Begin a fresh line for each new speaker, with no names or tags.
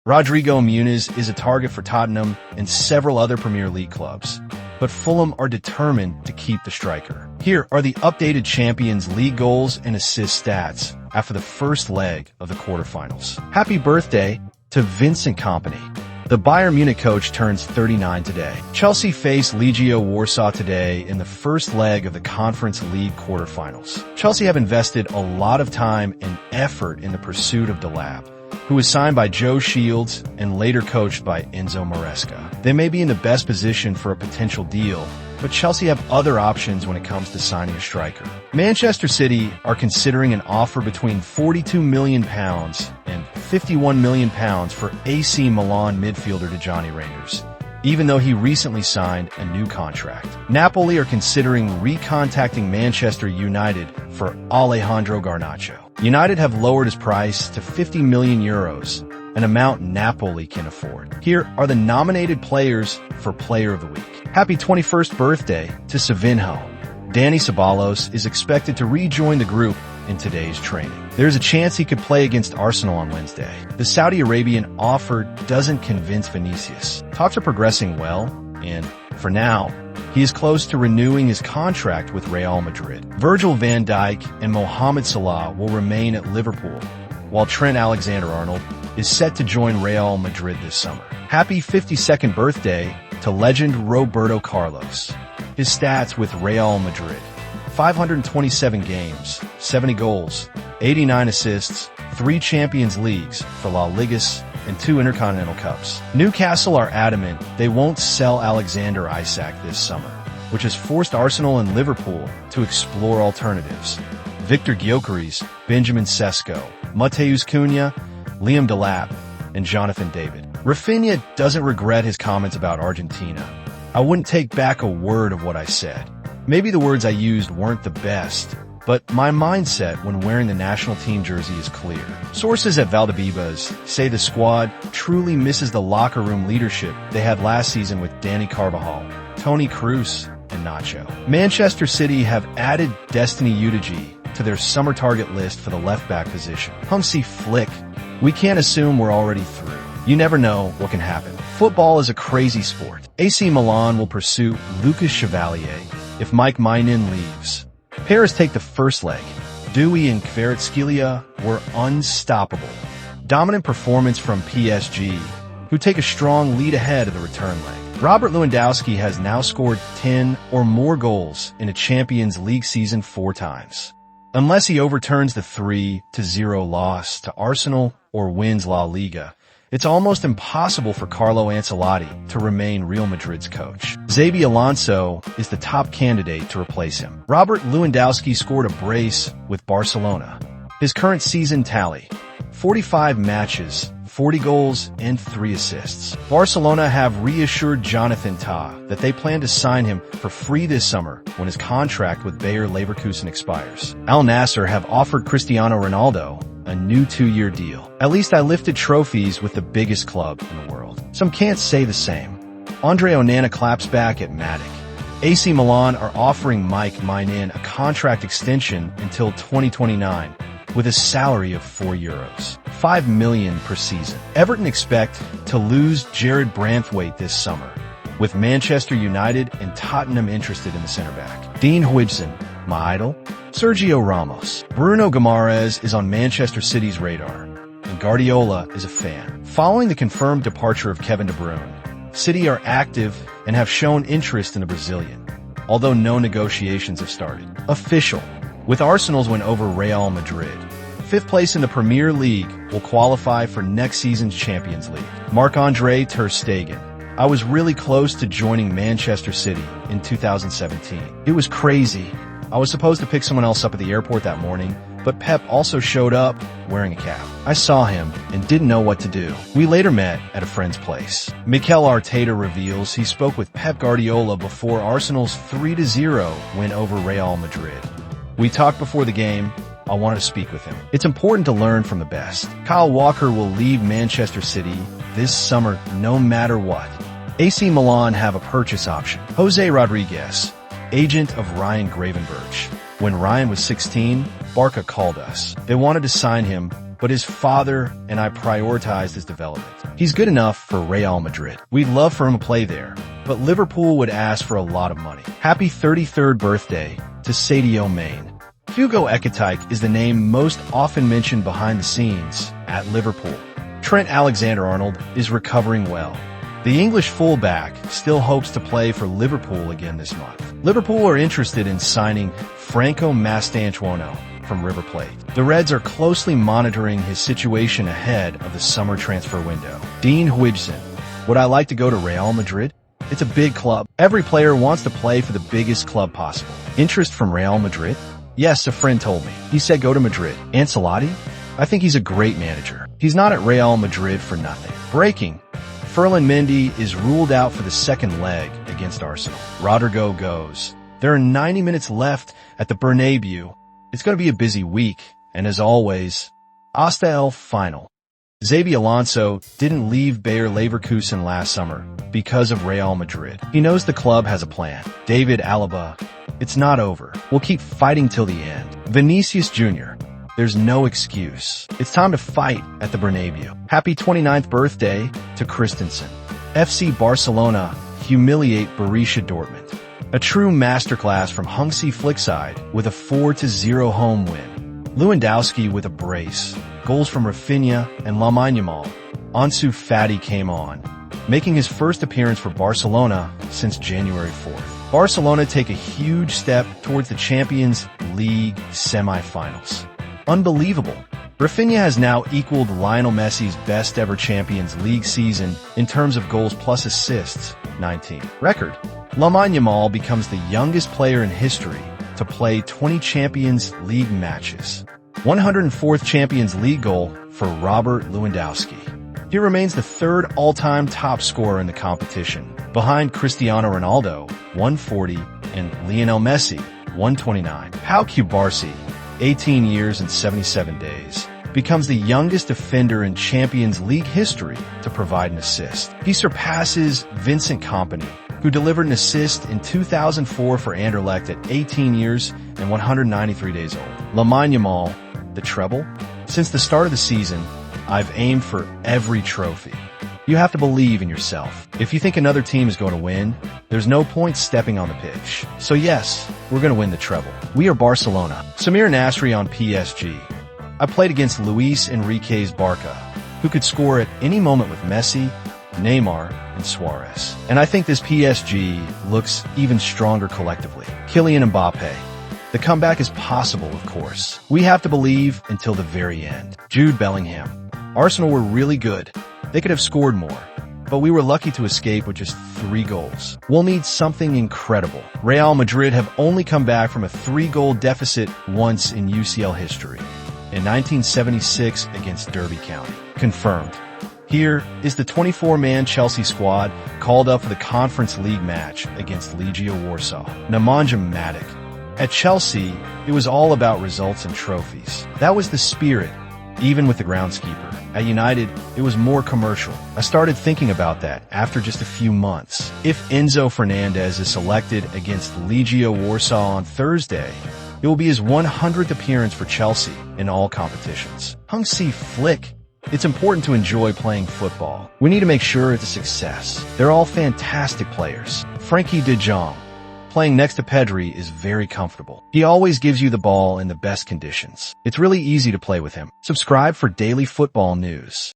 Rodrigo Muniz is a target for Tottenham and several other Premier League clubs, but Fulham are determined to keep the striker. Here are the updated Champions League goals and assist stats after the first leg of the quarterfinals. Happy birthday to Vincent Kompany. The Bayern Munich coach turns 39 today. Chelsea face Legia Warsaw today in the first leg of the Conference League quarterfinals. Chelsea have invested a lot of time and effort in the pursuit of Delap, who was signed by Joe Shields and later coached by Enzo Maresca. They may be in the best position for a potential deal, but Chelsea have other options when it comes to signing a striker. Manchester City are considering an offer between £42 million and £51 million for AC Milan midfielder Johnny Reinders, even though he recently signed a new contract. Napoli are considering recontacting Manchester United for Alejandro Garnacho. United have lowered his price to €50 million, an amount Napoli can afford. Here are the nominated players for Player of the Week. Happy 21st birthday to Savinho. Dani Ceballos is expected to rejoin the group in today's training. There's a chance he could play against Arsenal on Wednesday. The Saudi Arabian offer doesn't convince Vinicius. Talks are progressing well, and for now, he is close to renewing his contract with Real Madrid. Virgil van Dijk and Mohamed Salah will remain at Liverpool, while Trent Alexander-Arnold is set to join Real Madrid this summer. Happy 52nd birthday to legend Roberto Carlos. His stats with Real Madrid: 527 games, 70 goals, 89 assists, 3 Champions Leagues for La Ligas, and 2 Intercontinental Cups. Newcastle are adamant they won't sell Alexander Isak this summer, which has forced Arsenal and Liverpool to explore alternatives. Victor Gyökeres, Benjamin Sesko, Mateus Cunha, Liam Delap, and Jonathan David. Rafinha doesn't regret his comments about Argentina. I wouldn't take back a word of what I said. Maybe the words I used weren't the best, but my mindset when wearing the national team jersey is clear. Sources at Valdebebas say the squad truly misses the locker room leadership they had last season with Dani Carvajal, Toni Kroos, and Nacho. Manchester City have added Destiny Udogie to their summer target list for the left-back position. Hansi Flick, we can't assume we're already through. You never know what can happen. Football is a crazy sport. AC Milan will pursue Lucas Chevalier if Mike Maignan leaves. Paris take the first leg. Dewey and Kvaratskhelia were unstoppable. Dominant performance from PSG, who take a strong lead ahead of the return leg. Robert Lewandowski has now scored 10 or more goals in a Champions League season 4 times. Unless he overturns the 3-0 loss to Arsenal or wins La Liga, it's almost impossible for Carlo Ancelotti to remain Real Madrid's coach. Xabi Alonso is the top candidate to replace him. Robert Lewandowski scored a brace with Barcelona. His current season tally: 45 matches, 40 goals, and 3 assists. Barcelona have reassured Jonathan Tah that they plan to sign him for free this summer when his contract with Bayer Leverkusen expires. Al Nassr have offered Cristiano Ronaldo a new 2-year deal. At least I lifted trophies with the biggest club in the world. Some can't say the same. Andre Onana claps back at Matic. AC Milan are offering Mike Maignan a contract extension until 2029 with a salary of €4, $5 million per season. Everton expect to lose Jared Branthwaite this summer, with Manchester United and Tottenham interested in the center-back. Dean Huijsen, my idol. Sergio Ramos. Bruno Guimaraes is on Manchester City's radar, and Guardiola is a fan. Following the confirmed departure of Kevin De Bruyne, City are active and have shown interest in the Brazilian, although no negotiations have started. Official. With Arsenal's win over Real Madrid, 5th place in the Premier League will qualify for next season's Champions League. Marc-Andre ter Stegen. I was really close to joining Manchester City in 2017. It was crazy. I was supposed to pick someone else up at the airport that morning, but Pep also showed up wearing a cap. I saw him and didn't know what to do. We later met at a friend's place. Mikel Arteta reveals he spoke with Pep Guardiola before Arsenal's 3-0 win over Real Madrid. We talked before the game. I wanted to speak with him. It's important to learn from the best. Kyle Walker will leave Manchester City this summer no matter what. AC Milan have a purchase option. Jose Rodriguez, agent of Ryan Gravenberch. When Ryan was 16, Barca called us. They wanted to sign him, but his father and I prioritized his development. He's good enough for Real Madrid. We'd love for him to play there, but Liverpool would ask for a lot of money. Happy 33rd birthday to Sadio Mane. Hugo Ekitike is the name most often mentioned behind the scenes at Liverpool. Trent Alexander-Arnold is recovering well. The English fullback still hopes to play for Liverpool again this month. Liverpool are interested in signing Franco Mastantuono from River Plate. The Reds are closely monitoring his situation ahead of the summer transfer window. Dean Huijsen. Would I like to go to Real Madrid? It's a big club. Every player wants to play for the biggest club possible. Interest from Real Madrid? Yes, a friend told me. He said go to Madrid. Ancelotti? I think he's a great manager. He's not at Real Madrid for nothing. Breaking. Ferland Mendy is ruled out for the second leg against Arsenal. Rodrigo goes. There are 90 minutes left at the Bernabeu. It's going to be a busy week, and as always, hasta el final. Xabi Alonso didn't leave Bayer Leverkusen last summer because of Real Madrid. He knows the club has a plan. David Alaba, it's not over. We'll keep fighting till the end. Vinicius Jr, there's no excuse. It's time to fight at the Bernabeu. Happy 29th birthday to Christensen. FC Barcelona humiliate Borussia Dortmund. A true masterclass from Hansi Flickside with a 4-0 home win. Lewandowski with a brace. Goals from Rafinha and Lamine Yamal. Ansu Fati came on, making his first appearance for Barcelona since January 4th. Barcelona take a huge step towards the Champions League semi-finals. Unbelievable. Rafinha has now equaled Lionel Messi's best ever Champions League season in terms of goals plus assists, 19. Record. Lamine Yamal becomes the youngest player in history to play 20 Champions League matches. 104th Champions League goal for Robert Lewandowski. He remains the third all-time top scorer in the competition, behind Cristiano Ronaldo, 140, and Lionel Messi, 129. Pau Cubarsí, 18 years and 77 days, becomes the youngest defender in Champions League history to provide an assist. He surpasses Vincent Kompany, who delivered an assist in 2004 for Anderlecht at 18 years and 193 days old. Lamine Yamal, the treble. Since the start of the season, I've aimed for every trophy. You have to believe in yourself. If you think another team is going to win, there's no point stepping on the pitch. So yes, we're going to win the treble. We are Barcelona. Samir Nasri on PSG. I played against Luis Enrique's Barca, who could score at any moment with Messi, Neymar, and Suarez. And I think this PSG looks even stronger collectively. Kylian Mbappe. The comeback is possible, of course. We have to believe until the very end. Jude Bellingham. Arsenal were really good. They could have scored more, but we were lucky to escape with just 3 goals. We'll need something incredible. Real Madrid have only come back from a 3-goal deficit once in UCL history. In 1976 against Derby County. Confirmed. Here is the 24-man Chelsea squad called up for the Conference League match against Legia Warsaw. Nemanja Matic. At Chelsea, it was all about results and trophies. That was the spirit, even with the groundskeeper. At United, it was more commercial. I started thinking about that after just a few months. If Enzo Fernandez is selected against Legia Warsaw on Thursday, it will be his 100th appearance for Chelsea in all competitions. Hansi Flick. It's important to enjoy playing football. We need to make sure it's a success. They're all fantastic players. Frankie de Jong. Playing next to Pedri is very comfortable. He always gives you the ball in the best conditions. It's really easy to play with him. Subscribe for daily football news.